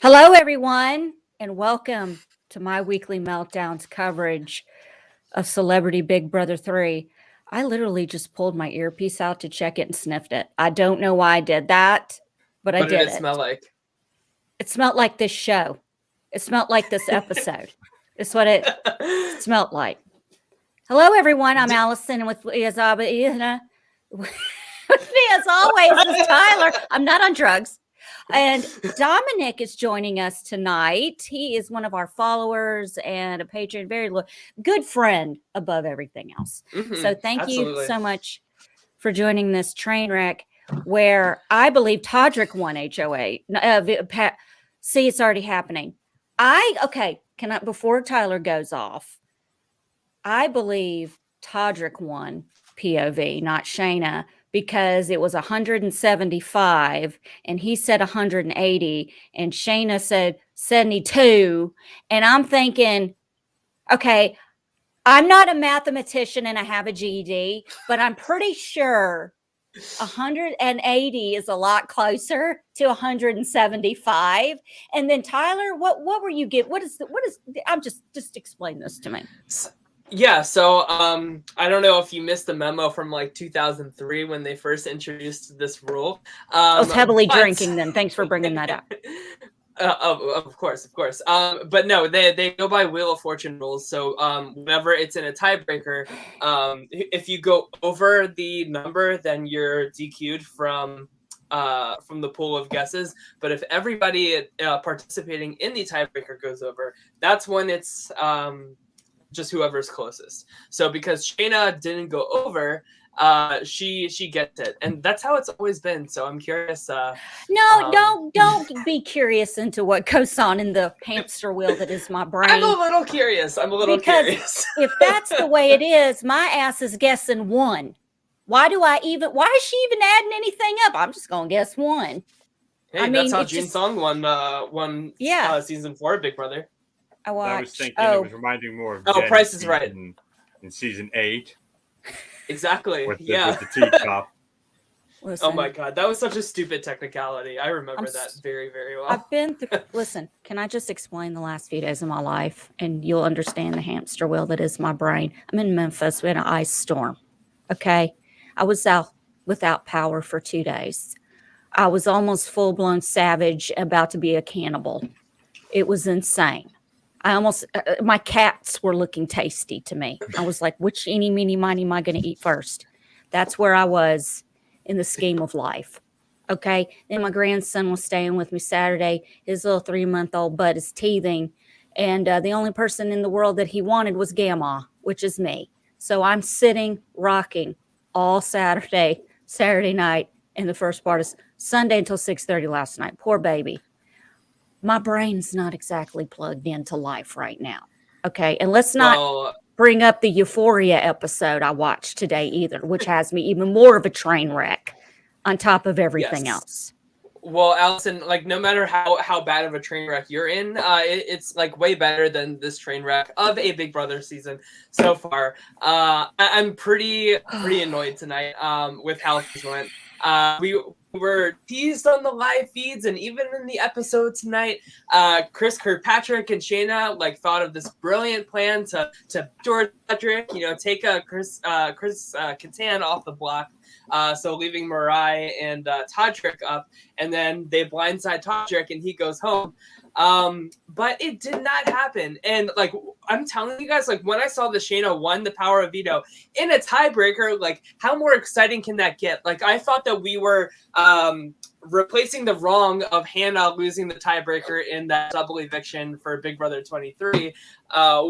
Hello, everyone, and welcome to my weekly meltdowns coverage of Celebrity Big Brother 3. I literally just pulled my earpiece out to check it and sniffed it. I don't know why I did that, but I What did did it. it smell like? It smelled like this show. It smelled like this episode. It's what it smelled like. Hello, everyone. I'm Allison, and with me as always is Tyler. I'm not on drugs. And Dominic is joining us tonight. He is one of our followers and a patron, very good friend above everything else. So thank you so much for joining this train wreck where I believe Todrick won HOA. See, it's already happening. Before Tyler goes off, I believe Todrick won POV, not Shayna, because it was 175 and he said 180 and Shayna said 72. And I'm thinking, okay, I'm not a mathematician and I have a GED, but I'm pretty sure 180 is a lot closer to 175. And then Tyler, what were you get? I'm just explain this to me. Yeah, so I don't know if you missed the memo from like 2003 when they first introduced this rule. I was heavily drinking then. Thanks for bringing that up. Of course. But no, they go by Wheel of Fortune rules. So whenever it's in a tiebreaker, if you go over the number, then you're DQ'd from the pool of guesses. But if everybody participating in the tiebreaker goes over, that's when it's just whoever's closest. So because Shayna didn't go over, she gets it, and that's how it's always been. So I'm curious. Don't be curious into what goes on in the hamster wheel that is my brain. I'm a little curious. Curious. If that's the way it is, my ass is guessing one. Why is she even adding anything up? I'm just gonna guess one. Hey, that's how Jun Song won season 4 of Big Brother. I was thinking it was reminding more of Price is Right in season 8. Exactly. With the teacup. Listen, oh my god, that was such a stupid technicality. I remember that very, very well. I've been through. Listen, can I just explain the last few days of my life, and you'll understand the hamster wheel that is my brain. I'm in Memphis. We had an ice storm. Okay, I was out without power for 2 days. I was almost full-blown savage, about to be a cannibal. It was insane. My cats were looking tasty to me. I was like, which eeny, meeny, miny am I going to eat first? That's where I was in the scheme of life. Okay. Then my grandson was staying with me Saturday. His little 3-month-old bud is teething. And the only person in the world that he wanted was Grandma, which is me. So I'm sitting, rocking all Saturday night. And the first part is Sunday until 6:30 last night. Poor baby. My brain's not exactly plugged into life right now. Okay. And let's not bring up the Euphoria episode I watched today either, which has me even more of a train wreck on top of everything else. Well, Allison, like no matter how bad of a train wreck you're in, it's like way better than this train wreck of a Big Brother season so far. I'm pretty annoyed tonight with how things went. We were teased on the live feeds and even in the episode tonight. Chris Kirkpatrick and Shayna like thought of this brilliant plan to George Patrick, take Chris Kattan off the block. So leaving Mariah and Todrick up, and then they blindside Todrick and he goes home. But it did not happen. And like I'm telling you guys, like when I saw the Shayna won the power of veto in a tiebreaker, like how more exciting can that get? Like I thought that we were replacing the wrong of Hannah losing the tiebreaker in that double eviction for Big Brother 23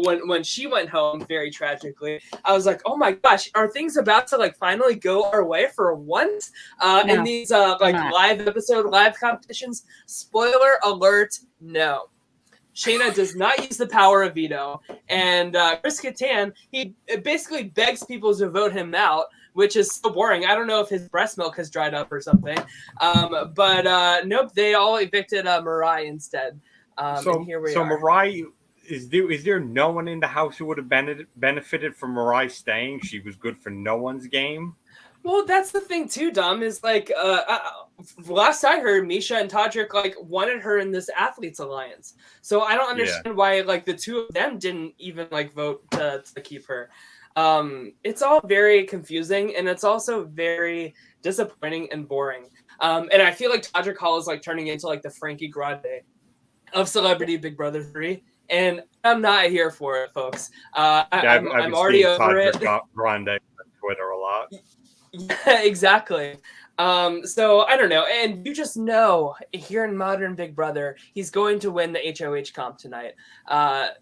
when she went home very tragically. I was like, oh my gosh, are things about to like finally go our way for once in these live competitions? Spoiler alert, no. Shayna does not use the power of veto, and Chris Kattan, he basically begs people to vote him out, which is so boring. I don't know if his breast milk has dried up or something. But nope, they all evicted Mariah instead. And here we are. So Mariah, is there no one in the house who would have benefited from Mariah staying? She was good for no one's game. Well, that's the thing too, Dom, is like, last I heard, Misha and Todrick like wanted her in this athletes alliance. So I don't understand why like the two of them didn't even like vote to keep her. It's all very confusing, and it's also very disappointing and boring. And I feel like Todrick Hall is like turning into like the Frankie Grande of Celebrity Big Brother 3, and I'm not here for it, folks. I'm already over it. Grande on Twitter a lot. Yeah, exactly. So I don't know, and you just know here in modern Big Brother, he's going to win the HOH comp tonight.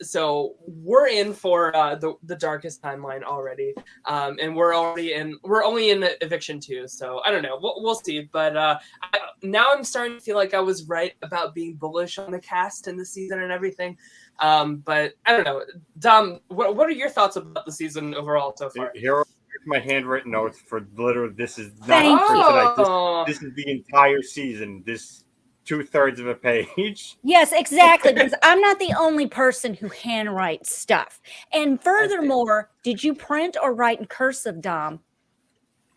So we're in for the darkest timeline already, and we're only in eviction 2. So I don't know, we'll see. But now I'm starting to feel like I was right about being bullish on the cast and the season and everything. But I don't know, Dom, what are your thoughts about the season overall so far? Here's my handwritten notes for literally. This is not Thank for you. tonight. This is the entire season. This 2/3 of a page. Yes, exactly. Because I'm not the only person who handwrites stuff. And furthermore, did you print or write in cursive, Dom?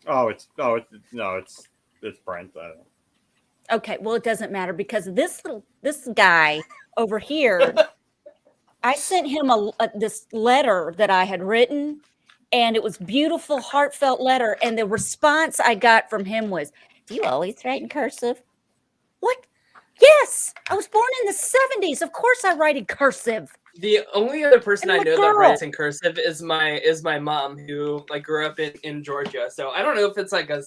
It's Brent. Okay, well, it doesn't matter because this guy over here, I sent him this letter that I had written, and it was beautiful, heartfelt letter. And the response I got from him was, "Do you always write in cursive?" What? Yes, I was born in the 70s. Of course, I write in cursive. The only other person I know that girl. writes in cursive is my mom, who like grew up in Georgia. So I don't know if it's like a.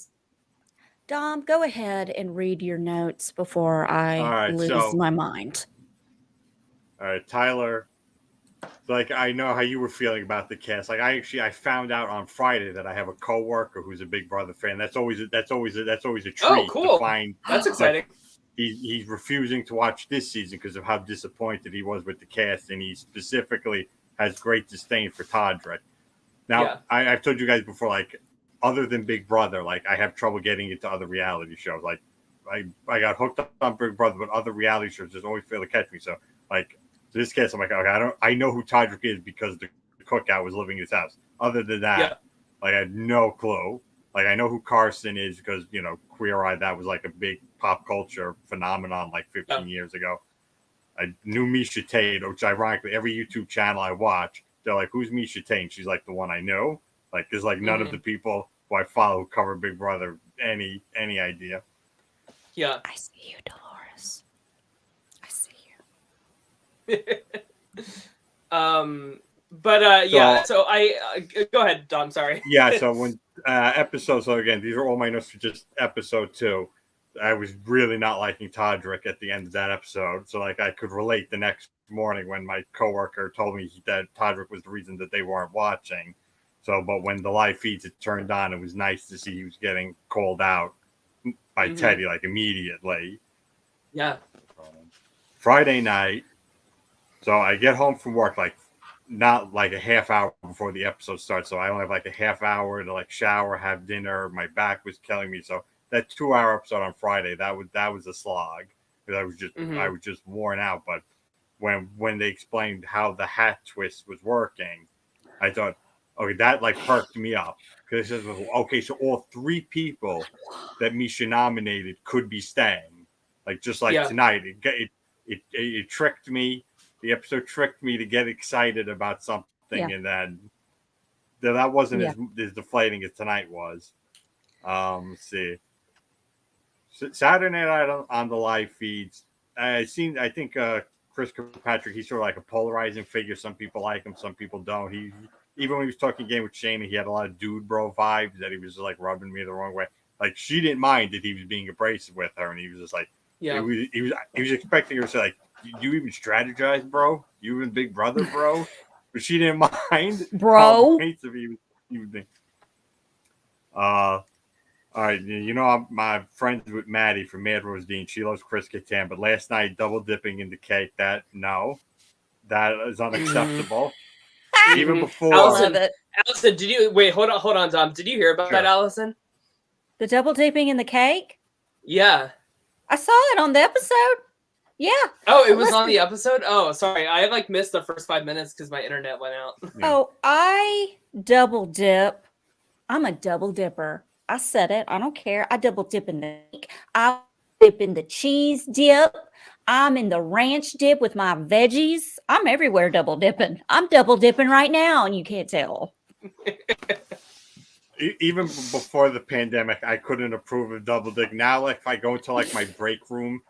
Dom, go ahead and read your notes before I lose my mind. All right, Tyler. Like, I know how you were feeling about the cast. Like, I found out on Friday that I have a coworker who's a Big Brother fan. That's always a treat. Oh, cool. To find. That's exciting. He's refusing to watch this season because of how disappointed he was with the cast, and he specifically has great disdain for Todrick. Now, I've told you guys before, like, other than Big Brother, like, I have trouble getting into other reality shows. Like, I got hooked up on Big Brother, but other reality shows just always fail to catch me. So, like, this case, I'm like, okay, I know who Todrick is because the cookout was living in his house. Other than that, like, I had no clue. Like, I know who Carson is because, you know, Queer Eye, that was like a big pop culture phenomenon like 15 years ago. I knew Misha Tate, which ironically, every YouTube channel I watch, they're like, who's Misha Tate? And she's like the one I know. Like, there's like none of the people who I follow who cover Big Brother any idea. Yeah. I see you, Dolores. I see you. So I go ahead, Dom. Sorry. Yeah. So when episode, so again, these are all my notes for just episode 2. I was really not liking Todrick at the end of that episode. So like I could relate the next morning when my coworker told me that Todrick was the reason that they weren't watching. So, but when the live feeds had turned on, it was nice to see he was getting called out by Teddy like immediately. Yeah. Friday night. So I get home from work like not like a half hour before the episode starts. So I only have like a half hour to like shower, have dinner. My back was killing me. So that 2-hour episode on Friday, that was a slog because I was just worn out. But when they explained how the hat twist was working, I thought, okay, that like perked me up because it says, okay, so all 3 people that Misha nominated could be staying, like just like tonight. It tricked me. The episode tricked me to get excited about something, and then that wasn't as deflating as tonight was. Let's see. Saturday night on the live feeds, I think Chris Kirkpatrick, he's sort of like a polarizing figure. Some people like him, some people don't. Even when he was talking game with Shayna, he had a lot of dude bro vibes that he was just like rubbing me the wrong way. Like she didn't mind that he was being abrasive with her, and he was just like, he was expecting her to say like, "Do you even strategize, bro? You even Big Brother, bro?" But she didn't mind, bro. He was being. All right, you know I'm friends with Maddie from Mad Rose Dean. She loves Chris Kattan, but last night double dipping in the cake, that is unacceptable. Even before Allison, did you wait? Hold on, Dom. Did you hear about that, Allison? The double dipping in the cake? Yeah, I saw it on the episode. Yeah. Oh, it was on the episode. Oh, sorry, I like missed the first 5 minutes because my internet went out. Oh, I double dip. I'm a double dipper. I said it. I don't care. I double dip in the cake. I dip in the cheese dip. I'm in the ranch dip with my veggies. I'm everywhere double dipping. I'm double dipping right now, and you can't tell. Even before the pandemic, I couldn't approve of double dip. Now, like if I go into like my break room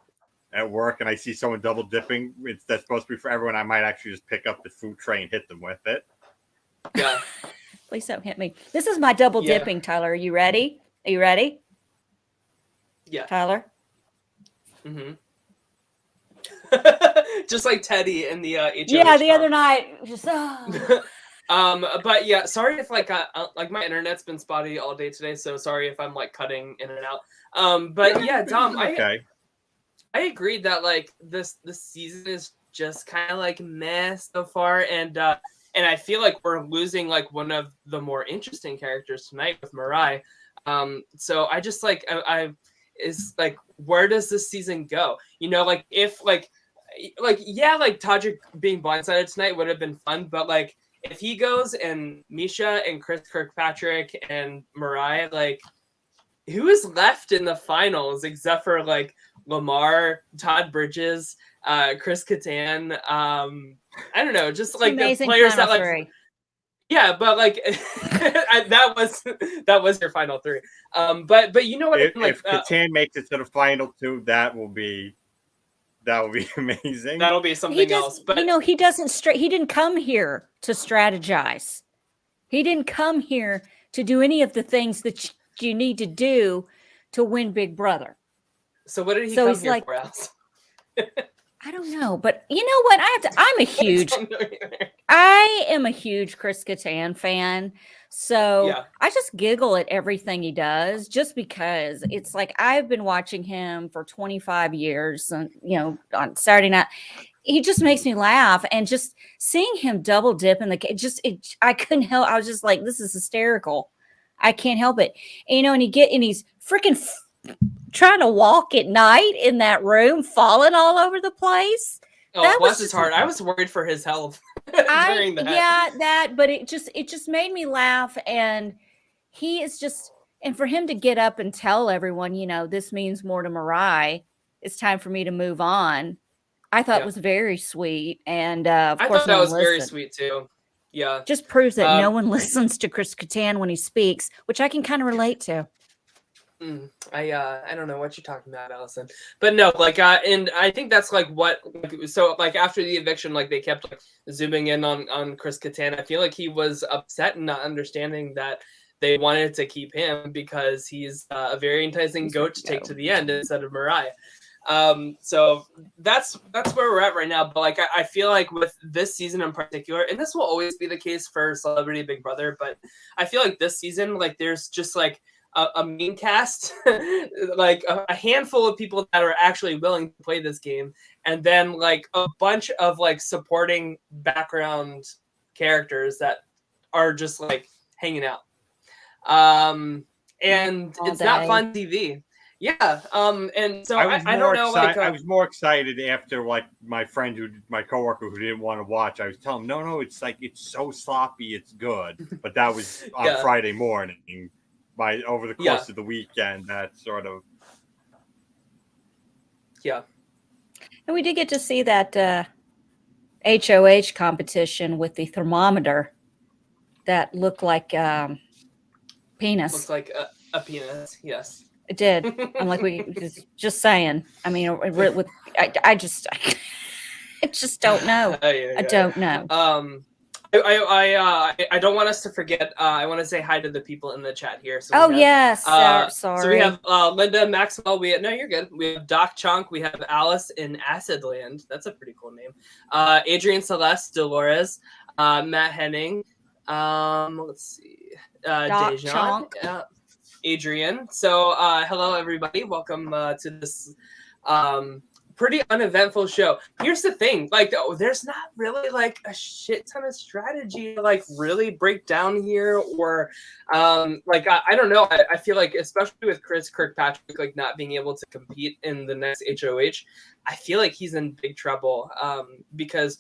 at work and I see someone double dipping, that's supposed to be for everyone. I might actually just pick up the food tray and hit them with it. Yeah. Please don't hit me. This is my double Yeah. dipping, Tyler. Are you ready? Are you ready, Yeah. Tyler? Mm-hmm. Just like Teddy in the HOH Yeah, the talk. other night. Just But yeah, sorry if like my internet's been spotty all day today, so sorry if I'm like cutting in and out. But yeah, Dom, Okay. I agreed that like this season is just kind of like meh so far, and I feel like we're losing like one of the more interesting characters tonight with Mirai. So I just like I is like, where does this season go? You know, like if like yeah, like Todrick being blindsided tonight would have been fun, but like if he goes and Misha and Chris Kirkpatrick and Mirai, like who is left in the finals except for like Lamar, Todd Bridges, Chris Kattan, I don't know, just like the players that like three. Yeah, but like that was your final three. But you know what? If Kattan makes it to the final two, that will be amazing. That'll be something else. But you know, he didn't come here to strategize. He didn't come here to do any of the things that you need to do to win Big Brother. So what did he come here for, Alice? I don't know, but you know what? I am a huge Chris Kattan fan. So yeah. I just giggle at everything he does just because it's like I've been watching him for 25 years and, you know, on Saturday night. He just makes me laugh, and just seeing him double dip in I couldn't help. I was just like, this is hysterical. I can't help it. And, you know, and he's freaking trying to walk at night in that room, falling all over the place. Oh, bless his heart. I was worried for his health during that. Yeah, but it just made me laugh. And he is just, and for him to get up and tell everyone, you know, this means more to Mirai. It's time for me to move on. I thought it was very sweet. And of course, thought that was very sweet too. Yeah. Just proves that no one listens to Chris Kattan when he speaks, which I can kind of relate to. I don't know what you're talking about, Allison, but no, like and I think that's like what, so like after the eviction, like they kept like zooming in on Chris Kattan. I feel like he was upset and not understanding that they wanted to keep him because he's a very enticing goat to take to the end instead of Mirai. So that's where we're at right now. But like I feel like with this season in particular, and this will always be the case for Celebrity Big Brother, but I feel like this season, like there's just like a main cast, like a handful of people that are actually willing to play this game, and then like a bunch of like supporting background characters that are just like hanging out. And it's not fun TV. Yeah. And so I don't know. I was more excited after like my coworker who didn't want to watch. I was telling him, no, it's like it's so sloppy, it's good. But that was on Friday morning. Over the course of the weekend, that sort of. Yeah. And we did get to see that HOH competition with the thermometer that looked like penis. Looks like a penis, yes. It did. I'm like, just saying. I mean, I just don't know. I don't know. I don't want us to forget. I want to say hi to the people in the chat here. So yes. Sorry. So we have Linda Maxwell. No, you're good. We have Doc Chunk. We have Alice in Acidland. That's a pretty cool name. Adrian Celeste Dolores. Matt Henning. Let's see. Dejan. Adrian. So hello everybody. Welcome to this pretty uneventful show. Here's the thing, like there's not really like a shit ton of strategy to like really break down here, or like I don't know. I feel like especially with Chris Kirkpatrick like not being able to compete in the next HOH, I feel like he's in big trouble because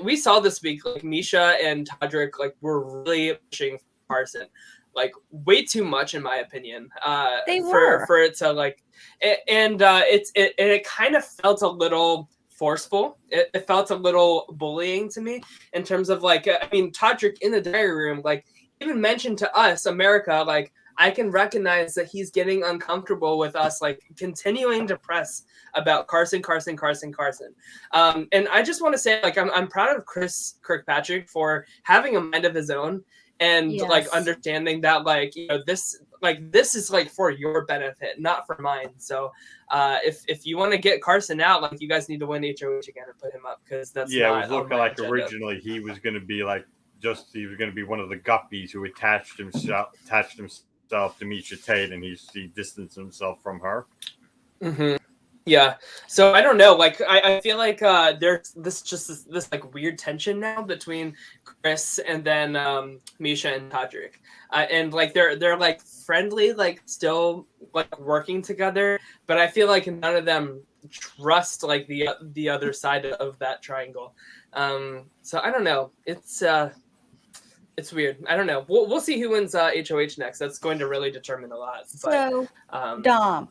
we saw this week like Misha and Todrick like were really pushing Carson. like way too much in my opinion. They were. For it to like, it kind of felt a little forceful. It felt a little bullying to me in terms of like, I mean, Todrick in the diary room, like even mentioned to us, America, like I can recognize that he's getting uncomfortable with us, like continuing to press about Carson. And I just want to say, like, I'm proud of Chris Kirkpatrick for having a mind of his own and like Yes. understanding that, like, you know, this is like for your benefit, not for mine. So if you want to get Carson out, like you guys need to win HOH again and put him up, because that's it not was looking on my like agenda. originally he was going to be like he was going to be one of the guppies who attached himself to Misha Tate, and he distanced himself from her. Mm-hmm. Yeah, so I don't know. Like, I feel like there's this like weird tension now between Chris and then Misha and Todrick, and like they're like friendly, like still like working together, but I feel like none of them trust like the other side of that triangle. So I don't know. It's weird. I don't know. We'll see who wins HOH next. That's going to really determine a lot. So, Dom,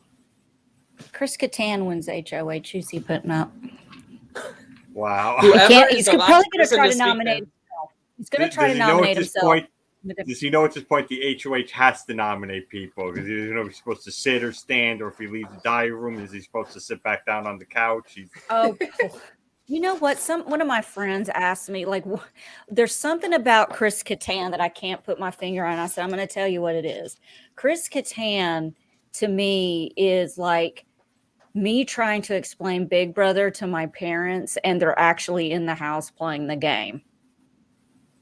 Chris Kattan wins HOH. Who's he putting up? Wow. He's probably going to try to nominate himself. He's going to try to nominate himself. Does he know at this point the HOH has to nominate people? Because he doesn't know if he's supposed to sit or stand, or if he leaves the diary room, is he supposed to sit back down on the couch? Oh, you know what? One of my friends asked me, like, there's something about Chris Kattan that I can't put my finger on. I said, I'm going to tell you what it is. Chris Kattan, to me, is like me trying to explain Big Brother to my parents, and they're actually in the house playing the game.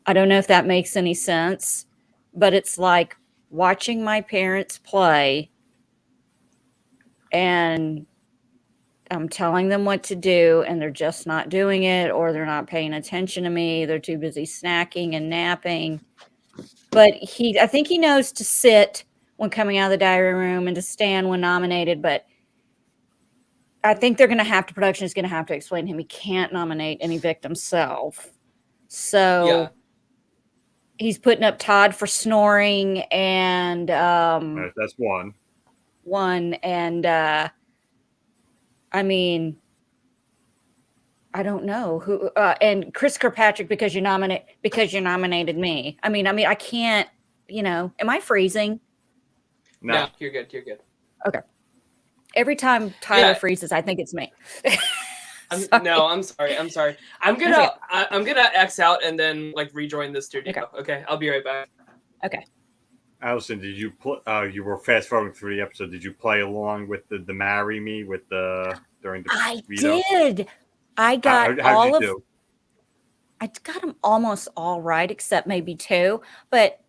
I don't know if that makes any sense, but it's like watching my parents play, and I'm telling them what to do, and they're just not doing it, or they're not paying attention to me. They're too busy snacking and napping. But I think he knows to sit when coming out of the diary room and to stand when nominated. But I think production is going to have to explain to him he can't nominate and evict himself. So he's putting up Todd for snoring, and that's one. And I mean, I don't know who, and Chris Kirkpatrick because you nominated me. I mean, I can't. Am I freezing? No, you're good. You're good. Okay. Every time Tyler freezes, I think it's me. No, I'm sorry. I'm gonna X out and then like rejoin the studio. Okay, I'll be right back. Okay. Allison, did you you were fast forwarding through the episode. Did you play along with the "Marry Me" during the? I veto? did. I got how did you do? I got them almost all right, except maybe two. But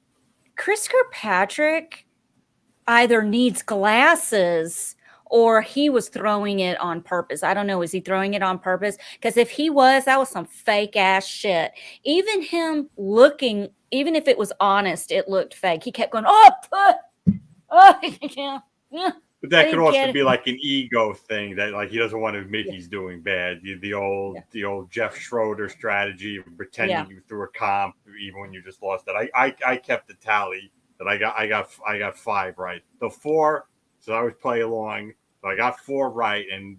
Chris Kirkpatrick either needs glasses or he was throwing it on purpose. I don't know. Is he throwing it on purpose? Because if he was, that was some fake ass shit. Even him looking, even if it was honest, it looked fake. He kept going, yeah. But that could also be like an ego thing that like he doesn't want to admit he's doing bad. The old Jeff Schroeder strategy of pretending you threw a comp even when you just lost it. I kept the tally that I got 5 right. The 4, so I was play along. So I got 4 right, and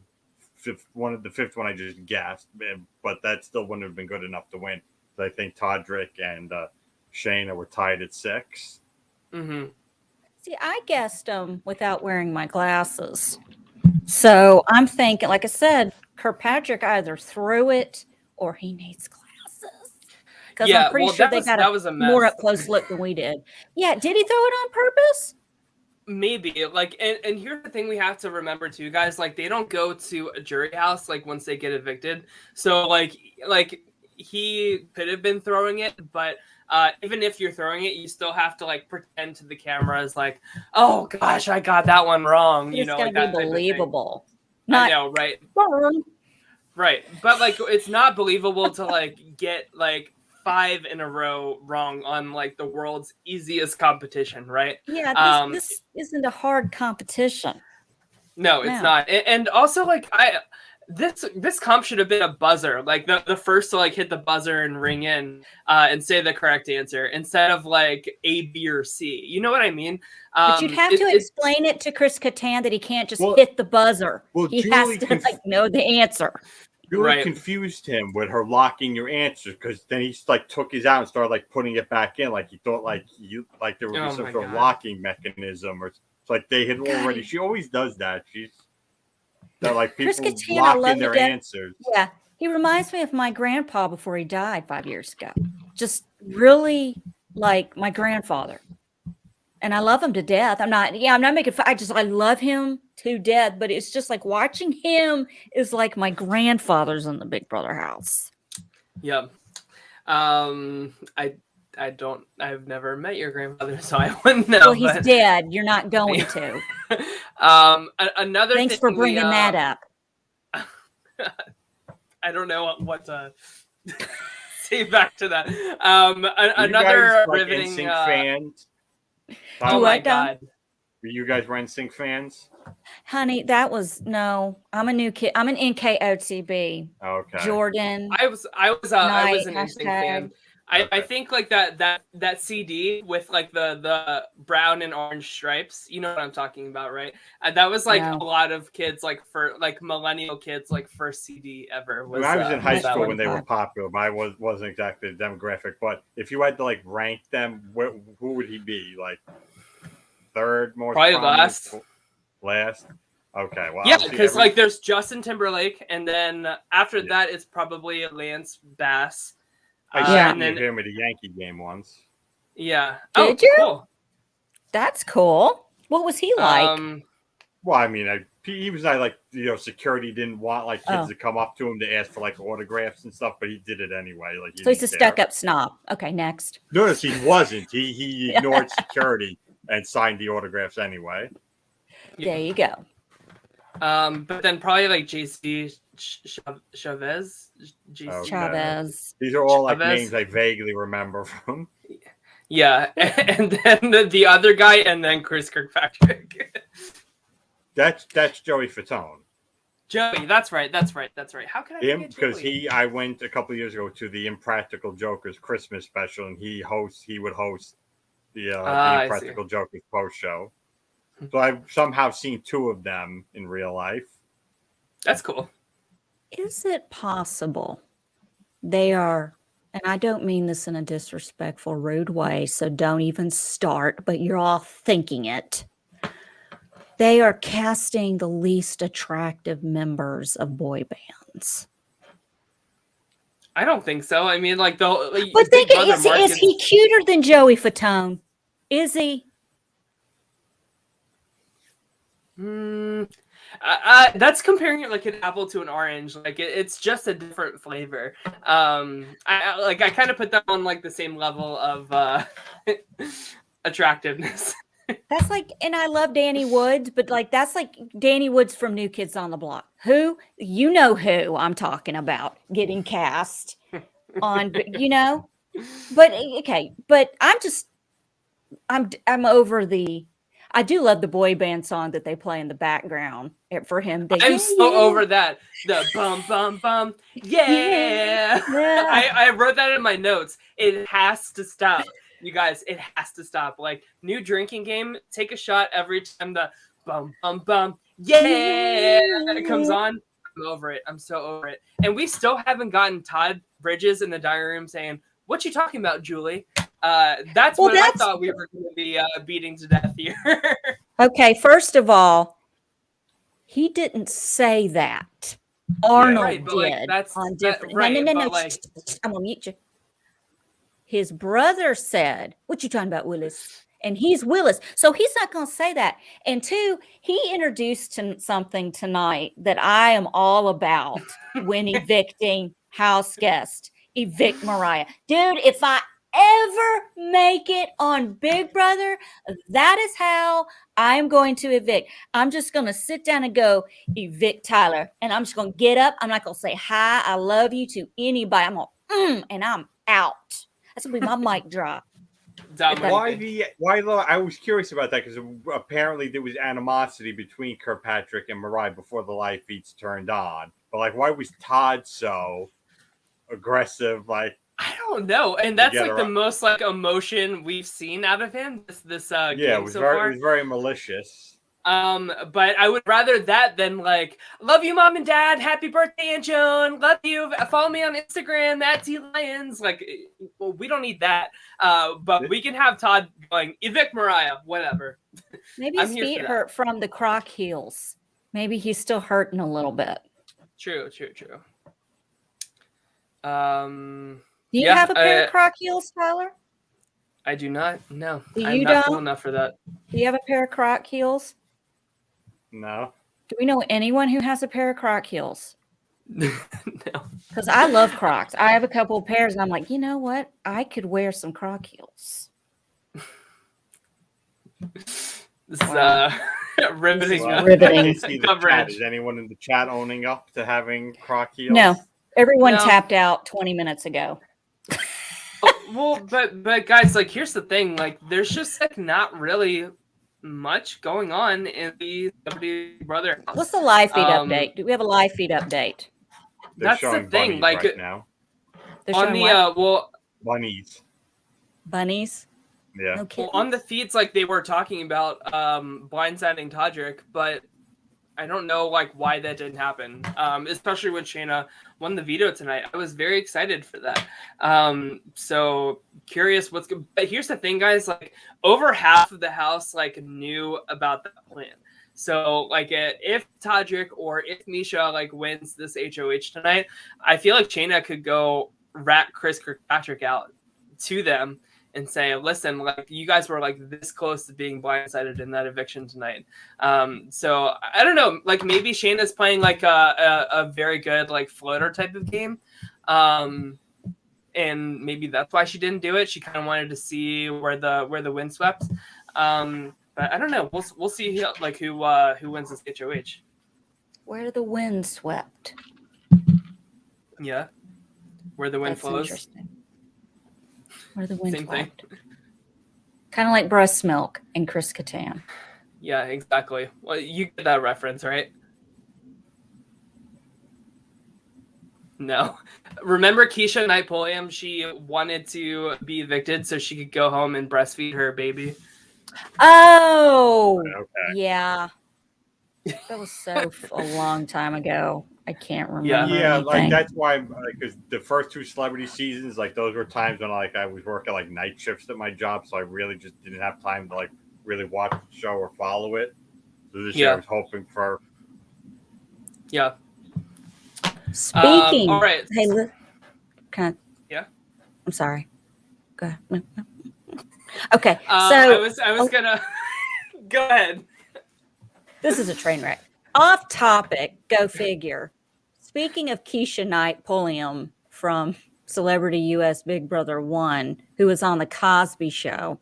the 5th one I just guessed, but that still wouldn't have been good enough to win. So I think Todrick and Shayna were tied at 6. Mm-hmm. See, I guessed them without wearing my glasses. So I'm thinking, like I said, Kirkpatrick either threw it or he needs glasses. Because I'm pretty sure they got a more up close look than we did. Yeah, did he throw it on purpose? Maybe. Like, and here's the thing we have to remember too, guys. Like, they don't go to a jury house like once they get evicted. So like he could have been throwing it, but even if you're throwing it, you still have to like pretend to the cameras like, oh gosh, I got that one wrong. It's gotta be believable. I know, right? Right, but like it's not believable to like get like 5 in a row wrong on like the world's easiest competition, right? Yeah, this isn't a hard competition. No, it's not. And also like This comp should have been a buzzer, like the first to like hit the buzzer and ring in and say the correct answer instead of like A, B, or C. You know what I mean? But you'd have to explain it to Chris Kattan that he can't just hit the buzzer. Well, he has to like know the answer. Julie confused him with her locking your answers because then he like took his out and started like putting it back in, like he thought like there would be some sort of locking mechanism or like they had already. She always does that. She's like people lock in their answers. Yeah, he reminds me of my grandpa before he died 5 years ago. Just really like my grandfather, and I love him to death. I'm not making fun. I love him to death, but it's just like watching him is like my grandfather's in the Big Brother house. Yep. I've never met your grandfather, so I wouldn't know. Well, he's dead. You're not going to. Another Thanks thing for bringing that up. I don't know what to say back to that. Another riveting fans. Oh my God. Were you guys NSYNC fans? Honey, that was no. I'm a new kid. I'm an NKOTB. Okay. Jordan. I was an NSYNC fan. I think like that CD with like the brown and orange stripes. You know what I'm talking about, right? That was like a lot of kids, like for like millennial kids, like first CD ever. Was, I was in high school when they were popular, but I wasn't exactly the demographic. But if you had to like rank them, who would he be? Like third most? Probably last. Last. Okay. Well, yeah, because like there's Justin Timberlake, and then after that it's probably Lance Bass. I saw him at a Yankee game once. Yeah. Did you? Cool. That's cool. What was he like? Well, I mean, he was not like, security didn't want like kids to come up to him to ask for like autographs and stuff, but he did it anyway. Like, so he's a stuck-up snob. Okay, next. Notice he wasn't. He ignored security and signed the autographs anyway. There you go. But then probably like JC Chavez. Chavez. These are all like names I vaguely remember from. Yeah, and then the other guy, and then Chris Kirkpatrick. That's Joey Fatone. Joey, that's right. How can I him? Because I went a couple of years ago to the Impractical Jokers Christmas special, and he would host the Impractical Jokers post show. So I've somehow seen two of them in real life. That's cool. Is it possible they are, and I don't mean this in a disrespectful, rude way, so don't even start, but you're all thinking it. They are casting the least attractive members of boy bands. I don't think so. I mean, like but think is he cuter than Joey Fatone? Is he? That's comparing it like an apple to an orange. Like it's just a different flavor. I kind of put them on like the same level of attractiveness. That's like, and I love Danny Woods, but like that's like Danny Woods from New Kids on the Block. Who who I'm talking about getting cast on, But okay, but I'm over the. I do love the boy band song that they play in the background for him. I'm so over that. The bum, bum, bum. Yeah. I wrote that in my notes. It has to stop. You guys, it has to stop. Like, new drinking game, take a shot every time the bum, bum, bum. Yeah. It comes on. I'm over it. I'm so over it. And we still haven't gotten Todd Bridges in the diary room saying, "What you talking about, Julie?" That's what I thought we were going to be beating to death here. Okay, first of all, he didn't say that. Arnold did on different. No. Like, I'm gonna mute you. His brother said, "What you talking about, Willis?" And he's Willis, so he's not gonna say that. And two, he introduced something tonight that I am all about when evicting Houseguest. Evict Mariah, dude. If I ever make it on Big Brother, that is how I'm going to evict. I'm just going to sit down and go evict Tyler, and I'm just going to get up. I'm not going to say hi, I love you to anybody. I'm going and I'm out. That's going to be my mic drop. Dom, what do you think? Why though? I was curious about that because apparently there was animosity between Kirkpatrick and Mariah before the live feeds turned on. But like, why was Todd so aggressive? Like, I don't know, and that's get like the around- most like emotion we've seen out of him this yeah, game it was so very far. it was very malicious. But I would rather that than like, love you, mom and dad. Happy birthday, Aunt Joan. Love you. Follow me on Instagram at @TLions. Like, well, we don't need that. But we can have Todd going, evict Mariah, whatever. Maybe I'm his here for feet that. hurt from the croc heels. Maybe he's still hurting a little bit. True. Do you Yeah, have a pair of croc heels, Tyler? I do not. No, You I'm not cool don't? enough for that. Do you have a pair of croc heels? No, Do we know anyone who has a pair of croc heels? No. Because I love Crocs. I have a couple of pairs, and I'm like, you know what? I could wear some croc heels. This Wow. riveting. This is riveting. I see the Coverage. chat. Is anyone in the chat owning up to having croc heels? No, everyone No. tapped out 20 minutes ago. Well, but guys, like, here's the thing. Like, there's just like not really much going on in the Celebrity Brother house. What's the live feed Um, update? Do we have a live feed update? They're That's the showing thing, bunnies like, right now. They're on showing the what? Bunnies. Bunnies? Yeah. No Well, kidding. on the feeds, like, they were talking about blindsiding Todrick, but I don't know like why that didn't happen. Especially when Shayna won the veto tonight. I was very excited for that. So curious what's good. But here's the thing, guys, like over half of the house like knew about that plan. So like if Todrick or if Misha like wins this HOH tonight, I feel like Shayna could go rat Chris Kirkpatrick out to them and say, listen, like you guys were like this close to being blindsided in that eviction tonight. So I don't know, like maybe Shayna's playing like a very good like floater type of game. And maybe that's why she didn't do it. She kind of wanted to see where the wind swept. But I don't know. We'll see like who wins this HOH. Where the wind swept. Yeah. Where the wind That's flows. interesting. Where the wind Same thing. swept. Kind of like breast milk and Chris Kattan. Yeah, exactly. Well, you get that reference, right? No. Remember Keisha Knight-Pulliam? She wanted to be evicted so she could go home and breastfeed her baby. Oh, Okay. yeah. That was a long time ago. I can't remember Yeah, anything. like that's why, because the first two celebrity seasons, like those were times when like I was working like night shifts at my job, so I really just didn't have time to like really watch the show or follow it. So this year I was hoping for. Yeah. Speaking. All right. Hey, can I? Yeah. I'm sorry. Go ahead. Okay. So I was gonna go ahead. This is a train wreck. Off topic, go figure. Speaking of Keisha Knight-Pulliam from Celebrity US Big Brother 1, who was on the Cosby Show,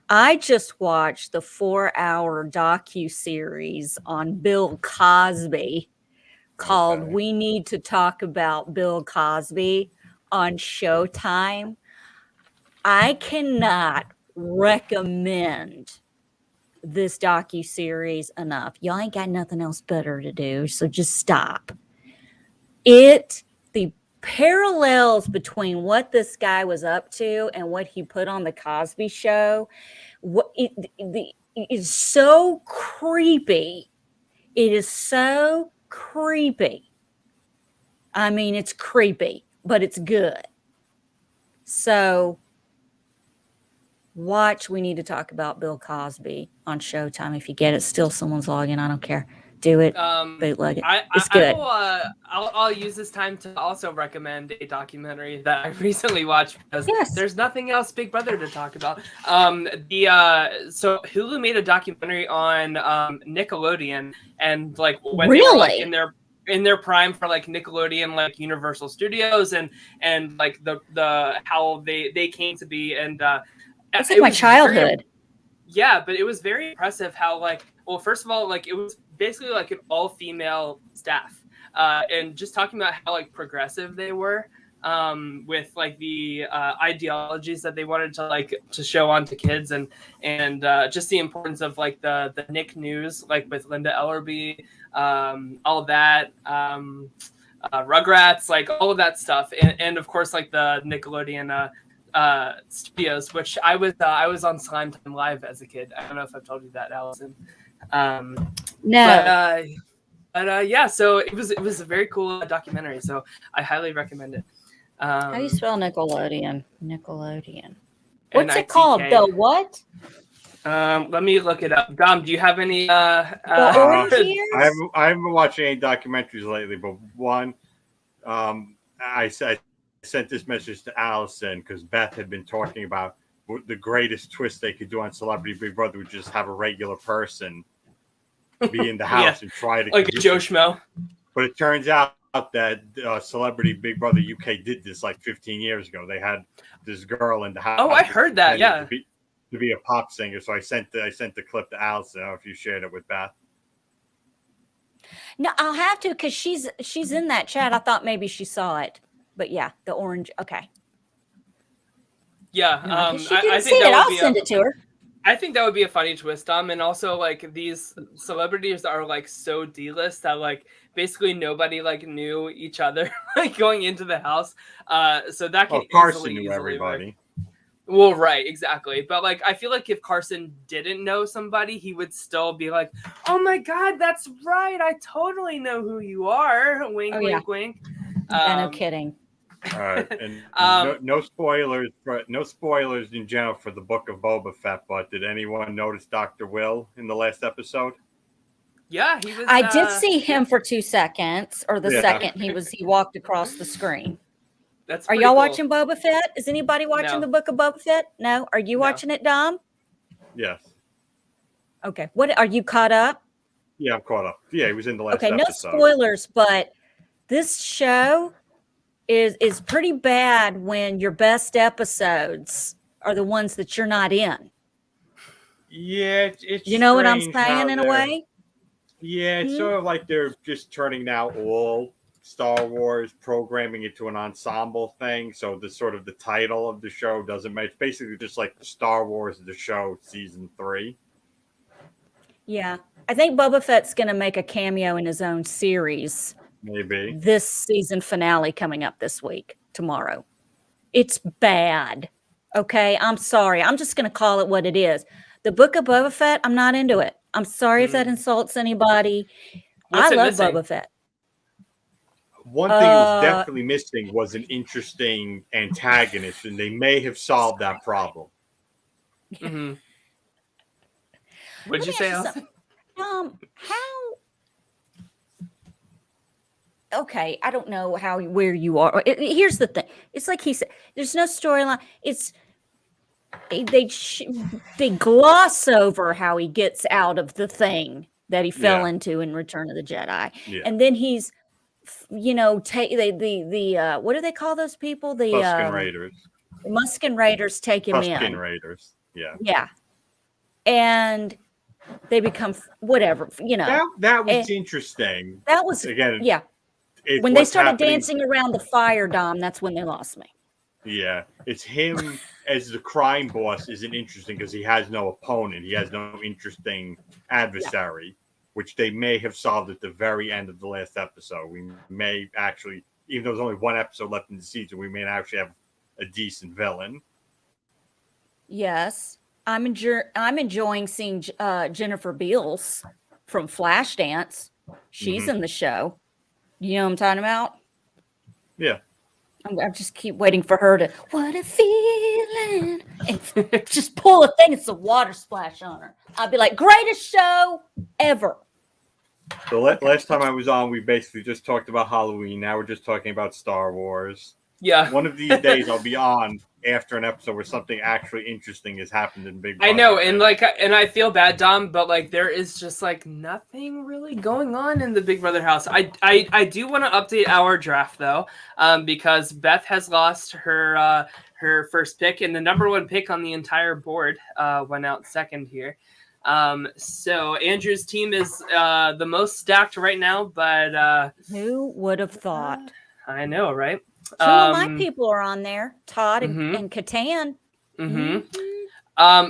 I just watched the 4-hour docu-series on Bill Cosby called We Need to Talk About Bill Cosby on Showtime. I cannot recommend this docu-series enough. Y'all ain't got nothing else better to do, so just stop. The parallels between what this guy was up to and what he put on the Cosby Show, it is so creepy. It is so creepy. I mean, it's creepy, but it's good. So watch We Need to Talk About Bill Cosby on Showtime. If you get it, still someone's logging. I don't care. Do it. Bootleg it. It's good. I'll use this time to also recommend a documentary that I recently watched because there's nothing else Big Brother to talk about. So Hulu made a documentary on Nickelodeon and like when they were like in their prime for like Nickelodeon, like Universal Studios and like the how they came to be and it's like my childhood. But it was very impressive how like, well, first of all, like it was basically like an all-female staff, and just talking about how like progressive they were, with like the ideologies that they wanted to like to show on to kids, and just the importance of like the Nick news, like with Linda Ellerby, all that, Rugrats, like all of that stuff, and of course like the Nickelodeon studios, which I was on Slime Time Live as a kid. I don't know if I've told you that, Allison. No. But yeah, so it was a very cool documentary. So I highly recommend it. How do you spell Nickelodeon? Nickelodeon. What's it NITK. called? The what? Let me look it up. Dom, do you have any? The Orange Years? I haven't been watching any documentaries lately, but one, I sent this message to Allison because Beth had been talking about the greatest twist they could do on Celebrity Big Brother would just have a regular person be in the house and try to like a Joe Schmo. But it turns out that Celebrity Big Brother UK did this like 15 years ago. They had this girl in the house. Oh, I heard that. Yeah. To be a pop singer. So I sent the clip to Allison. I don't know if you shared it with Beth. No, I'll have to because she's in that chat. I thought maybe she saw it, but yeah, the orange. Okay. Yeah, No, she didn't I see think it. that I'll would be send it to her. I think that would be a funny twist, and also like these celebrities are like so D-list that like basically nobody like knew each other like going into the house. So that could Carson knew easily everybody. Work. Well, right, exactly. But like, I feel like if Carson didn't know somebody, he would still be like, "Oh my God, that's right! I totally know who you are." Wink, wink, wink. Yeah, no kidding. All right, and no spoilers, no spoilers in general for the Book of Boba Fett. But did anyone notice Dr. Will in the last episode? Yeah, he was. I did see him for 2 seconds, or the second he walked across the screen. That's. Are y'all watching Boba Fett? Is anybody watching the Book of Boba Fett? No. Are you watching it, Dom? Yes. Okay. What are you caught up? Yeah, I'm caught up. Yeah, he was in the last episode. No spoilers, but this show is pretty bad when your best episodes are the ones that you're not in. Yeah, it's you know what I'm saying in a way? Yeah, it's sort of like they're just turning now all Star Wars programming into an ensemble thing. So the sort of the title of the show doesn't make. It's basically just like Star Wars the show season 3. Yeah, I think Boba Fett's going to make a cameo in his own series. Maybe this season finale coming up this week, tomorrow. It's bad. Okay, I'm sorry. I'm just going to call it what it is. The Book of Boba Fett, I'm not into it. I'm sorry if that insults anybody. I love Boba Fett. One thing that was definitely missing was an interesting antagonist, and they may have solved that problem. Mm-hmm. What'd you say, Elsa? How? Okay, I don't know where you are. Here's the thing. It's like he said, there's no storyline. It's they gloss over how he gets out of the thing that he fell into in Return of the Jedi, and then he's, take the what do they call those people? The Tusken Raiders. Muskin Raiders take him in. Tusken Raiders. Yeah. Yeah, and they become whatever. That was interesting. That was again. Yeah. When they started dancing around the fire, Dom, that's when they lost me. Yeah, it's him as the crime boss isn't interesting because he has no opponent. He has no interesting adversary, which they may have solved at the very end of the last episode. We may actually, even though there's only one episode left in the season, we may actually have a decent villain. Yes, I'm enjoying seeing Jennifer Beals from Flashdance. She's in the show. You know what I'm talking about? Yeah. I just keep waiting for her to, what a feeling. And just pull a thing. It's a water splash on her. I'll be like, greatest show ever. So last time I was on, we basically just talked about Halloween. Now we're just talking about Star Wars. Yeah. One of these days I'll be on after an episode where something actually interesting has happened in Big Brother. I know, and I feel bad, Dom, but like there is just like nothing really going on in the Big Brother house. I do want to update our draft though, because Beth has lost her first pick, and the number one pick on the entire board went out second here. So Andrew's team is the most stacked right now, but who would have thought? I know, right? Two of my people are on there, Todd Mhm. and Catan.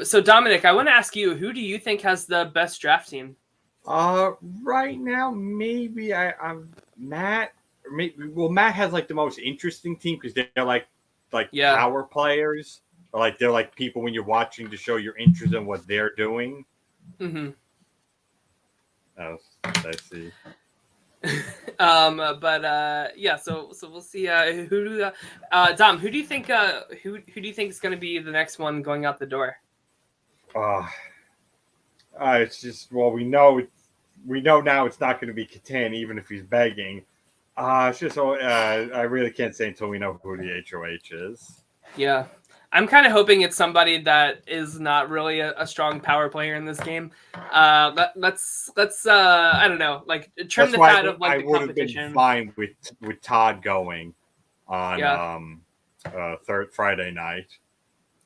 So Dominic, I want to ask you, who do you think has the best draft team? Right now, maybe I'm Matt. Well, Matt has like the most interesting team because they're like Yeah. power players, or like they're like people when you're watching to show your interest in what they're doing. Mm-hmm. Oh, I see. Yeah, so we'll see. Dom, who do you think who do you think is going to be the next one going out the door? It's just we know now it's not going to be Catan even if he's begging. It's just I really can't say until we know who the HOH is. Yeah, I'm kind of hoping it's somebody that is not really a strong power player in this game. Let's I don't know, like trim That's the why fat of like I the would have been competition. fine with Todd going on third Friday night.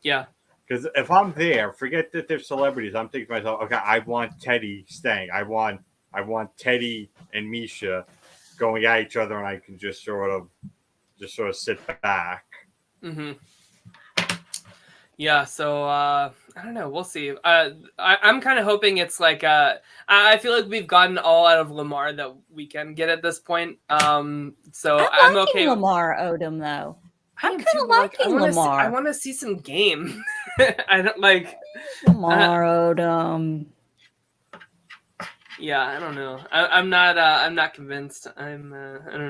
Yeah. Because if I'm there, forget that they're celebrities. I'm thinking to myself, okay, I want Teddy staying. I want Teddy and Misha going at each other, and I can just sort of sit back. Mm-hmm. Yeah, so I don't know. We'll see. I'm kind of hoping it's like I feel like we've gotten all out of Lamar that we can get at this point. So I'm liking okay. Lamar Odom though. I'm kind of like, liking Lamar. I want to see some game. I don't like Lamar Odom. Yeah, I don't know. I'm not convinced. I don't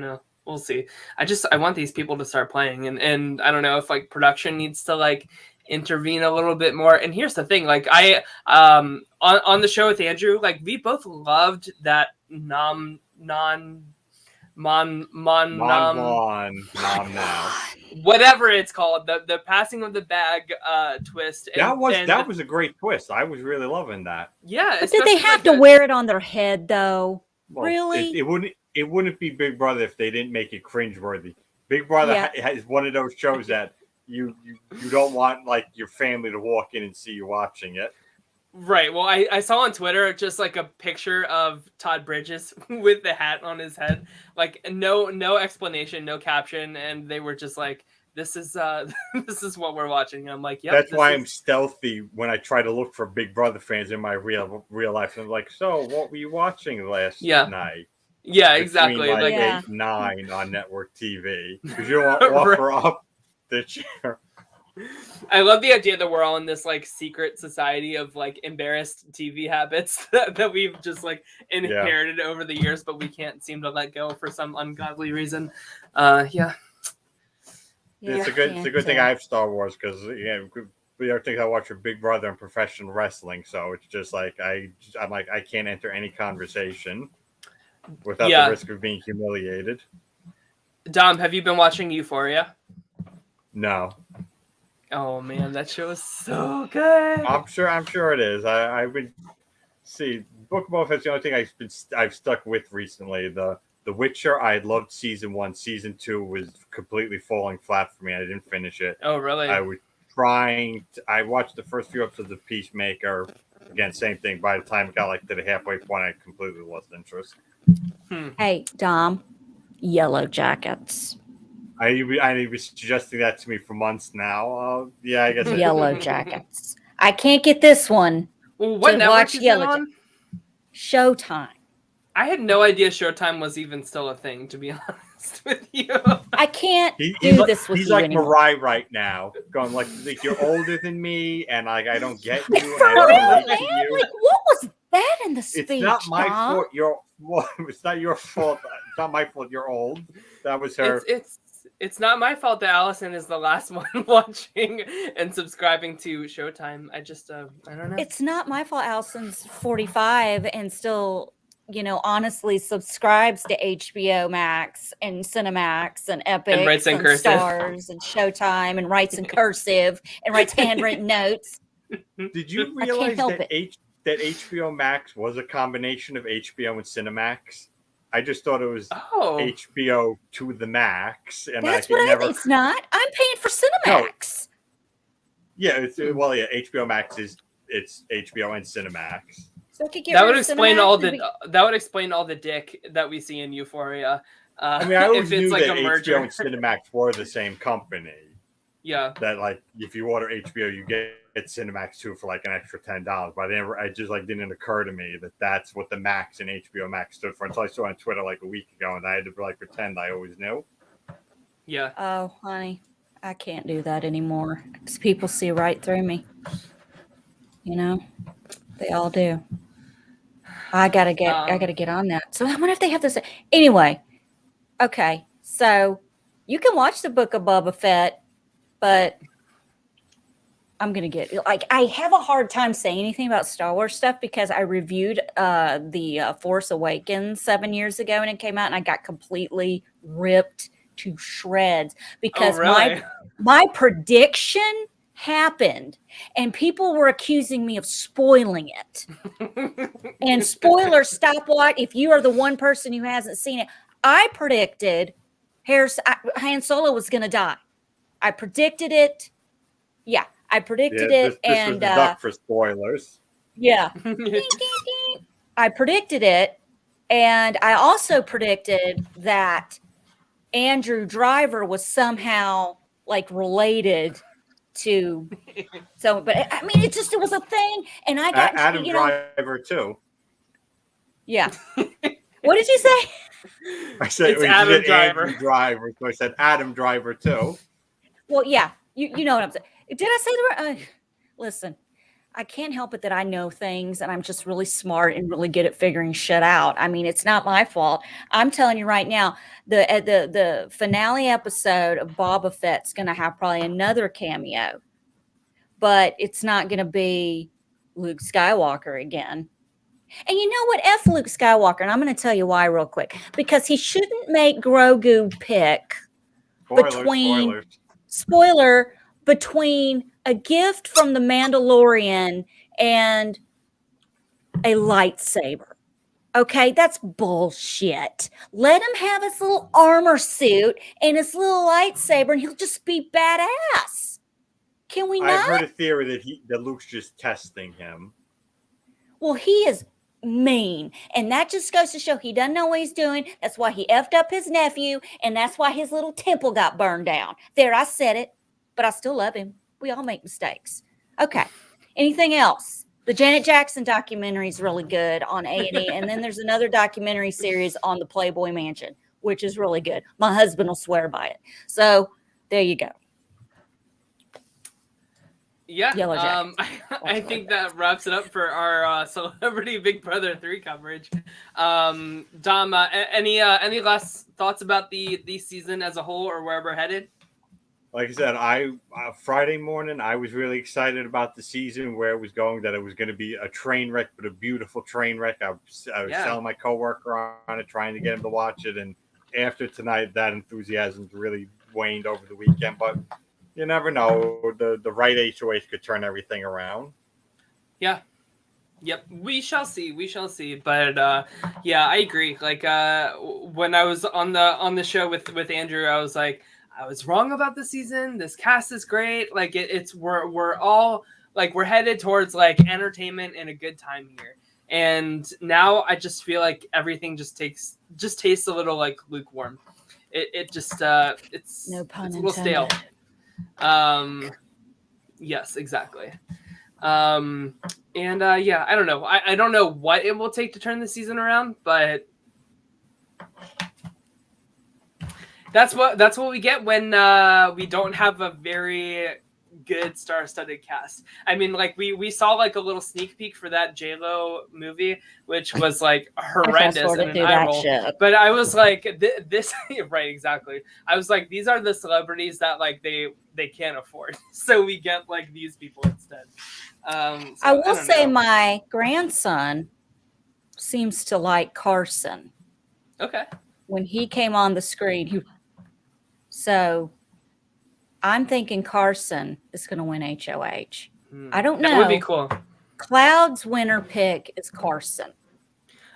know. We'll see. I want these people to start playing, and I don't know if like production needs to like intervene a little bit more. And here's the thing, like I on the show with Andrew, like we both loved that nom now whatever it's called, the passing of the bag twist. That was a great twist. I was really loving that. Yeah, but did they have to wear it on their head though? Well, really? It wouldn't be Big Brother if they didn't make it cringeworthy. Big Brother is one of those shows that you don't want like your family to walk in and see you watching it. Right. Well, I saw on Twitter just like a picture of Todd Bridges with the hat on his head, like no explanation, no caption, and they were just like, "This is this is what we're watching." And I'm like, "Yep." That's why I'm stealthy when I try to look for Big Brother fans in my real life. And I'm like, "So, what were you watching last night?" Yeah, exactly. Like 8, 9 on network TV because you don't offer up the chair. I love the idea that we're all in this like secret society of like embarrassed TV habits that we've just like inherited over the years, but we can't seem to let go for some ungodly reason. It's a good thing I have Star Wars because the other things I watch are Big Brother and professional wrestling, so it's just like I'm like I can't enter any conversation without the risk of being humiliated. Dom, have you been watching Euphoria? No. Oh man, that show is so good. I'm sure it is. I would see Book of Boba Fett's the only thing I've stuck with recently. The Witcher, I loved season 1. Season 2 was completely falling flat for me. I didn't finish it. Oh really? I was I watched the first few episodes of Peacemaker. Again, same thing. By the time it got like to the halfway point, I completely lost interest. Hey, Dom, Yellow Jackets. I was suggesting that to me for months now. I guess Yellow Jackets. I can't get this one. Well, what network is it on? Showtime. I had no idea Showtime was even still a thing, to be honest with you. I can't do this with you anymore. He's like Mariah right now, going like you're older than me, and like I don't get you. For real, man? Like, what was that in the speech? It's not my fault. It's not your fault. It's not my fault. You're old. That was her. It's not my fault that Allison is the last one watching and subscribing to Showtime. I just I don't know. It's not my fault Allison's 45 and still, honestly subscribes to HBO Max and Cinemax and Epic and writes in cursive. Stars and Showtime and writes in cursive and writes handwritten notes. Did you realize that HBO Max was a combination of HBO and Cinemax? I just thought it was HBO to the max, and that's it's not. I'm paying for Cinemax. No. Yeah, HBO Max it's HBO and Cinemax. So I could get that would explain all the dick that we see in Euphoria. I mean, I always if it's knew like that a HBO merger. and Cinemax were the same company. Yeah. That like if you order HBO, you get Cinemax too for like an extra $10. But it just like didn't occur to me that that's what the Max and HBO Max stood for until I saw it on Twitter like a week ago, and I had to like pretend I always knew. Yeah. Oh, honey, I can't do that anymore. 'Cause people see right through me. You know, they all do. I gotta get on that. So I wonder if they have this. Anyway, okay. So you can watch the Book of Boba Fett, but I'm gonna get like I have a hard time saying anything about Star Wars stuff because I reviewed the Force Awakens 7 years ago and it came out and I got completely ripped to shreds because really? my prediction happened and people were accusing me of spoiling it. And spoiler, stopwatch. If you are the one person who hasn't seen it, I predicted Han Solo was going to die. I predicted it. Yeah, I predicted Yeah, it, this was and the duck for spoilers. yeah, I predicted it, and I also predicted that Andrew Driver was somehow like related to. So, but I mean, it was a thing, and I got Adam Driver too. Yeah. What did you say? I said It's Adam Driver. Andrew Driver, so I said Adam Driver too. Well, yeah, you know what I'm saying. Did I say the right? Listen, I can't help it that I know things, and I'm just really smart and really good at figuring shit out. I mean, it's not my fault. I'm telling you right now, the finale episode of Boba Fett's going to have probably another cameo, but it's not going to be Luke Skywalker again. And you know what? F Luke Skywalker, and I'm going to tell you why real quick. Because he shouldn't make Grogu pick between a gift from the Mandalorian and a lightsaber. Okay, that's bullshit. Let him have his little armor suit and his little lightsaber, and he'll just be badass. Can we not? I've heard a theory that Luke's just testing him. Well, he is mean, and that just goes to show he doesn't know what he's doing. That's why he effed up his nephew, and that's why his little temple got burned down. There, I said it, but I still love him. We all make mistakes. Okay, anything else? The Janet Jackson documentary is really good on A&E, and then there's another documentary series on the Playboy Mansion, which is really good. My husband will swear by it. So there you go. Yeah, I think like that wraps it up for our Celebrity Big Brother 3 coverage. Dom, any last thoughts about the season as a whole or where we're headed? Like I said, Friday morning I was really excited about the season, where it was going. That it was going to be a train wreck, but a beautiful train wreck. I was telling my coworker on it, trying to get him to watch it, and after tonight, that enthusiasm really waned over the weekend. But you never know. The right HOH could turn everything around. Yeah. Yep. We shall see. We shall see. But yeah, I agree. Like when I was on the show with Andrew, I was like, I was wrong about the season. This cast is great. Like we're all like we're headed towards like entertainment and a good time here. And now I just feel like everything just tastes a little like lukewarm. It just it's no pun it's a little intended. Stale. Yes, exactly. And yeah, I don't know. I don't know what it will take to turn the season around, but that's what we get when we don't have a very good star-studded cast. I mean, like we saw like a little sneak peek for that J-Lo movie, which was like horrendous and an eye roll. But I was like, this right, exactly. I was like, these are the celebrities that like they can't afford, so we get like these people instead. So, I will say my grandson seems to like Carson. Okay. When he came on the screen, so I'm thinking Carson is going to win HOH. I don't know. That would be cool. Cloud's winner pick is Carson.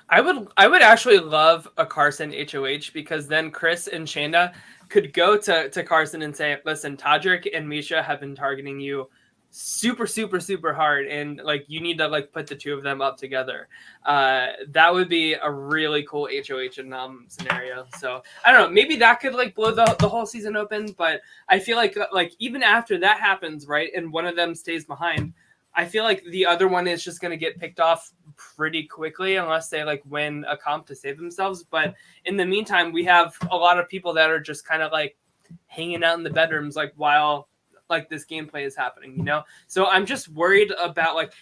I would actually love a Carson HOH, because then Chris and Shayna could go to Carson and say, listen, Todrick and Misha have been targeting you super hard, and like you need to like put the two of them up together. That would be a really cool HOH and scenario. So I don't know, maybe that could like blow the whole season open, but I feel like even after that happens, right, and one of them stays behind, I feel like the other one is just going to get picked off pretty quickly unless they like win a comp to save themselves. But in the meantime, we have a lot of people that are just kind of like hanging out in the bedrooms like while like this gameplay is happening, you know? So I'm just worried about like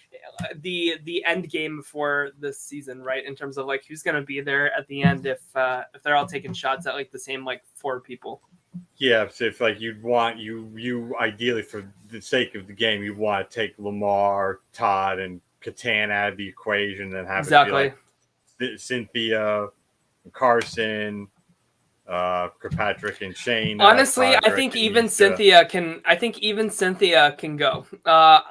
the end game for this season, right? In terms of like who's going to be there at the end if they're all taking shots at like the same like 4 people. Yeah, so if like you'd want you ideally for the sake of the game, you want to take Lamar, Todd, and Catan out of the equation and have it be like Cynthia, Carson, Kirkpatrick, and Shane. Honestly, I think even Cynthia can. I think even Cynthia can go.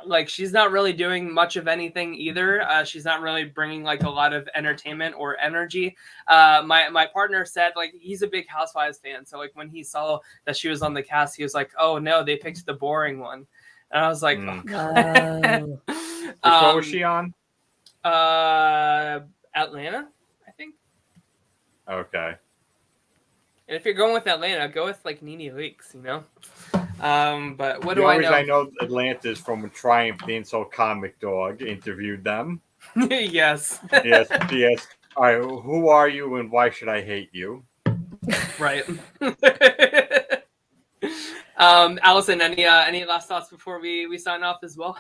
Like she's not really doing much of anything either. She's not really bringing like a lot of entertainment or energy. My partner said like he's a big Housewives fan, so like when he saw that she was on the cast, he was like, "Oh no, they picked the boring one," and I was like, "Oh god." Which one was she on? Atlanta, I think. Okay. And if you're going with Atlanta, go with like Nene Leakes, you know. But what do I know? I know Atlanta's from Triumph, the Insult Comic Dog interviewed them. Yes. Yes. All right. Who are you, and why should I hate you? Right. Allison, any last thoughts before we sign off as well?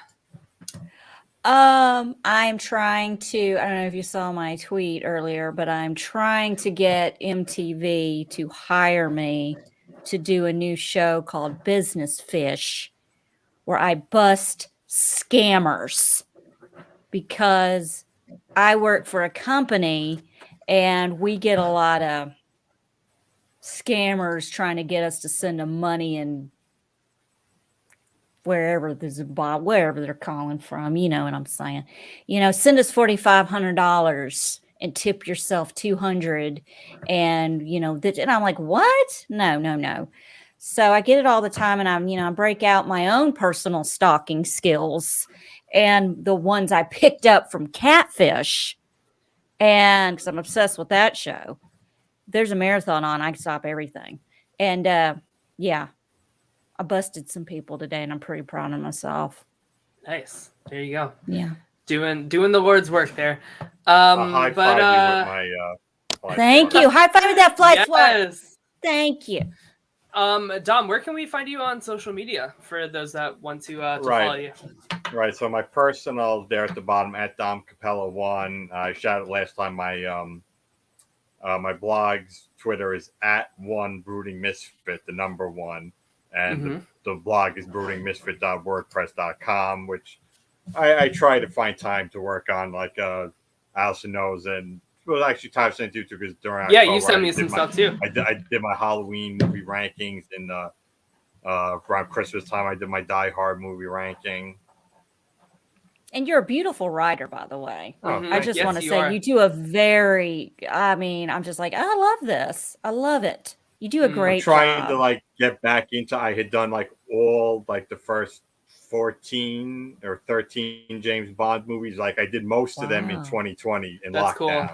I'm trying to, I don't know if you saw my tweet earlier, but I'm trying to get MTV to hire me to do a new show called Business Fish, where I bust scammers, because I work for a company and we get a lot of scammers trying to get us to send them money, and wherever there's a bot, wherever they're calling from, you know what I'm saying? You know, send us $4,500 and tip yourself $200, and you know, and I'm like, what? No. So I get it all the time, and I break out my own personal stalking skills and the ones I picked up from Catfish, and because I'm obsessed with that show. There's a marathon on, I can stop everything, and yeah. I busted some people today, and I'm pretty proud of myself. Nice. There you go. Yeah. Doing the Lord's work there. High five you with my thank you. High five with that fly swat. Yes. Thank you. Dom, where can we find you on social media for those that want to follow you? Right. So my personal there at the bottom at Dom Capella 1. I shouted last time my blog's Twitter is at one brooding misfit, the number 1. And the blog is broodingmisfit.wordpress.com, which I try to find time to work on, like Allison knows, and well, actually Ty sent you to, because during October, you sent me some stuff too. I did my Halloween movie rankings, and around Christmas time I did my Die Hard movie ranking. And you're a beautiful writer, by the way. I just want to say are. you do a very, I'm just like, I love this. I love it. You do a great job. I'm trying to like get back into, I had done like all like the first 14 or 13 James Bond movies. Like I did most of them in 2020 in lockdown. Cool.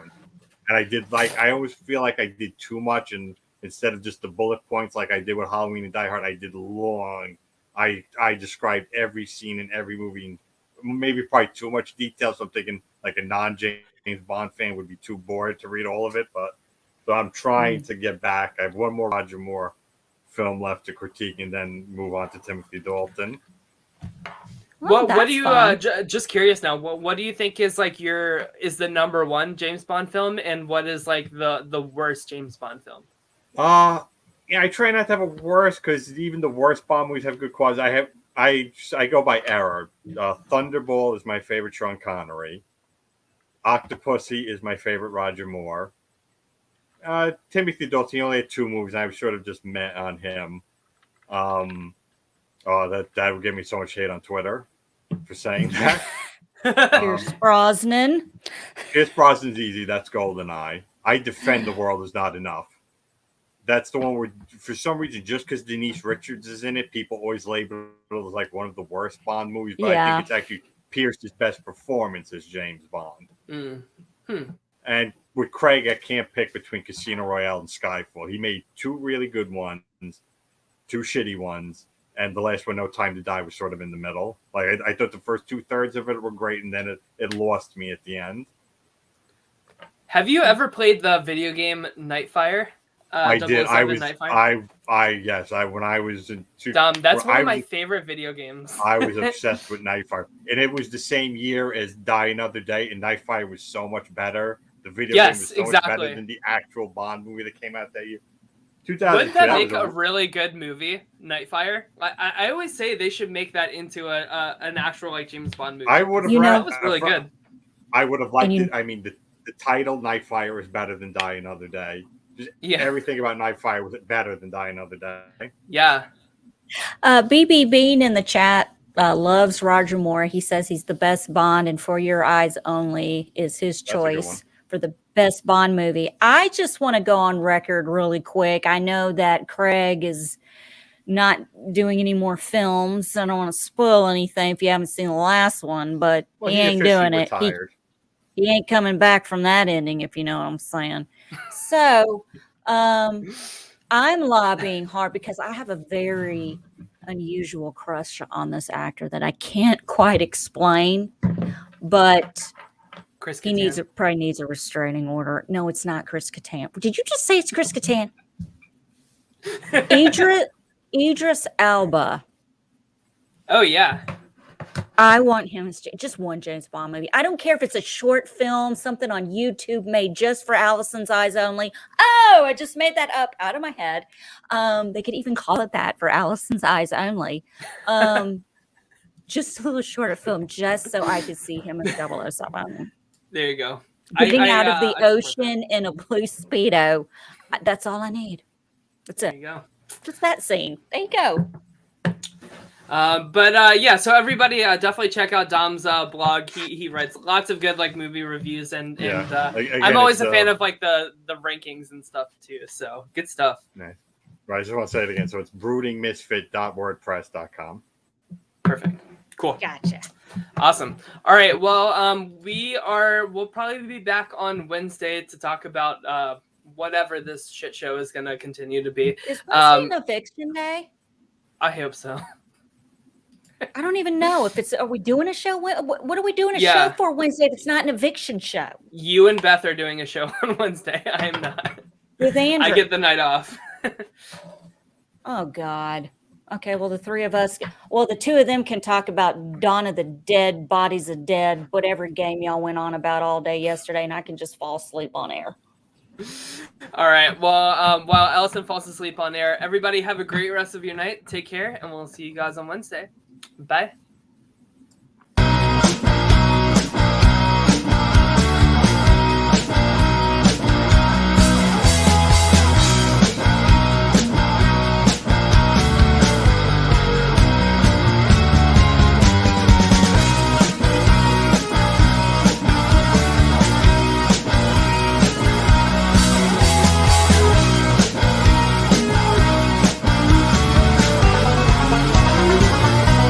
And I did I always feel like I did too much, and instead of just the bullet points like I did with Halloween and Die Hard, I did long. I described every scene in every movie, and maybe probably too much detail. So I'm thinking like a non-James Bond fan would be too bored to read all of it, but so I'm trying to get back. I have one more Roger Moore film left to critique, and then move on to Timothy Dalton. What do you just curious now? What do you think is like is the number 1 James Bond film, and what is like the worst James Bond film? Yeah, I try not to have a worst, because even the worst Bond movies have good quality. I go by error. Thunderball is my favorite Sean Connery. Octopussy is my favorite Roger Moore. Timothy Dalton, he only had 2 movies, and I was sort of just met on him. That would give me so much hate on Twitter for saying that. Pierce Brosnan. Pierce Brosnan's easy. That's GoldenEye. I Defend the World is not enough. That's the one where, for some reason, just because Denise Richards is in it, people always label it as like one of the worst Bond movies. But I Yeah. think it's actually Pierce's best performance as James Bond. And with Craig, I can't pick between Casino Royale and Skyfall. He made 2 really good ones, 2 shitty ones, and the last one, No Time to Die, was sort of in the middle. Like I thought the first 2/3 of it were great, and then it lost me at the end. Have you ever played the video game Nightfire? I did. I 007 was. Nightfire? Yes. When I was in. That's one of my favorite video games. I was obsessed with Nightfire, and it was the same year as Die Another Day, and Nightfire was so much better. The video game was so much better than the actual Bond movie that came out that year. 2000. Wouldn't that make a really good movie, Nightfire? I always say they should make that into an actual like James Bond movie. I would have. That was really good. I would have liked it. I mean, the title Nightfire is better than Die Another Day. Just everything about Nightfire was better than Die Another Day. Yeah. BB Bean in the chat loves Roger Moore. He says he's the best Bond, and For Your Eyes Only is his choice for the best Bond movie. I just want to go on record really quick. I know that Craig is not doing any more films. I don't want to spoil anything if you haven't seen the last one, but he ain't doing it. He ain't coming back from that ending, if you know what I'm saying. So I'm lobbying hard because I have a very unusual crush on this actor that I can't quite explain, but he probably needs a restraining order. No, it's not Chris Kattan. Did you just say it's Chris Kattan? Idris Elba. Oh, yeah. I want him as just one James Bond movie. I don't care if it's a short film, something on YouTube made just for Allison's Eyes Only. Oh, I just made that up out of my head. They could even call it that, for Allison's Eyes Only. Just a little shorter film, just so I could see him in 007. There you go. Getting out of the ocean in a blue Speedo. That's all I need. That's it. There you go. Just that scene. There you go. So everybody definitely check out Dom's blog. He writes lots of good like movie reviews, and again, I'm always a fan of like the rankings and stuff too. So good stuff. Nice. Right, I just want to say it again. So it's broodingmisfit.wordpress.com. Perfect. Cool. Gotcha. Awesome. All right. Well, we'll probably be back on Wednesday to talk about whatever this shit show is going to continue to be. Is Wednesday an eviction day? I hope so. I don't even know if are we doing a show? What are we doing a show for Wednesday if it's not an eviction show? You and Beth are doing a show on Wednesday. I am not. With Andrew. I get the night off. Oh, God. Okay, well, the 3 of us, the 2 of them can talk about Dawn of the Dead, Bodies of Dead, whatever game y'all went on about all day yesterday, and I can just fall asleep on air. All right. Well, while Allison falls asleep on air, everybody have a great rest of your night. Take care, and we'll see you guys on Wednesday. Bye.